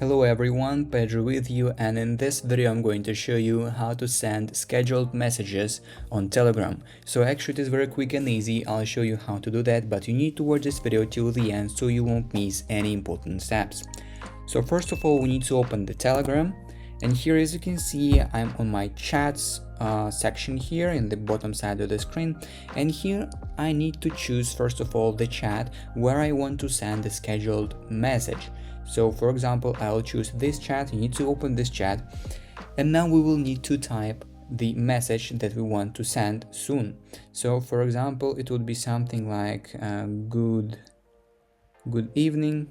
Hello everyone, Pedro with you, and in this video I'm going to show you how to send scheduled messages on Telegram. So actually it is very quick and easy. I'll show you how to do that, but you need to watch this video till the end so you won't miss any important steps. So first of all, we need to open the Telegram, and here as you can see I'm on my chats section here in the bottom side of the screen, and here I need to choose first of all the chat where I want to send the scheduled message. So for example, I'll choose this chat. You need to open this chat, and now we will need to type the message that we want to send soon. So for example, it would be something like good evening.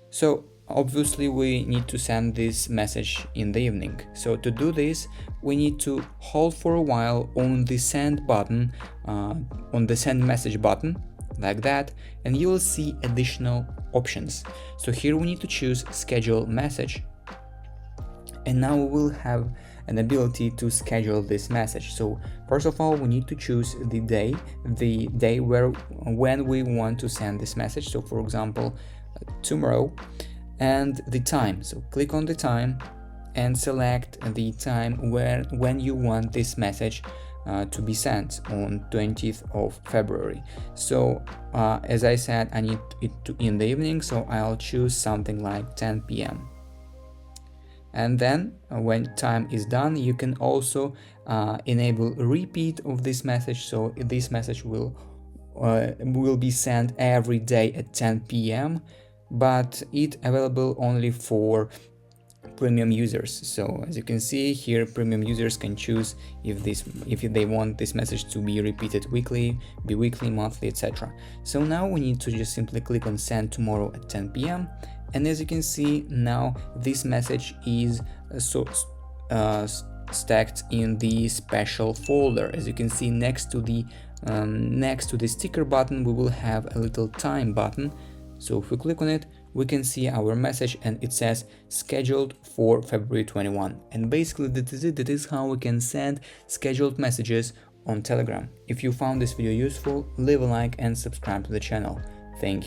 So obviously we need to send this message in the evening. So to do this, we need to hold for a while on the send button, on the send message button, like that, and you will see additional options. So here we need to choose schedule message, and now we will have an ability to schedule this message. So first of all, we need to choose the day when we want to send this message. So for example, tomorrow, and the time. So click on the time and select the time when you want this message to be sent on 20th of February. So as I said, I need it to in the evening, so I'll choose something like 10 p.m. And then when time is done, you can also enable repeat of this message. So this message will be sent every day at 10 p.m. but it available only for premium users. So as you can see here, premium users can choose if they want this message to be repeated weekly, bi-weekly, monthly, etc. So now we need to just simply click on send tomorrow at 10 p.m. and as you can see now this message is stacked in the special folder. As you can see, next to the sticker button we will have a little time button. So if we click on it, we can see our message and it says scheduled for February 21. And basically that is it. That is how we can send scheduled messages on Telegram. If you found this video useful, leave a like and subscribe to the channel. Thank you.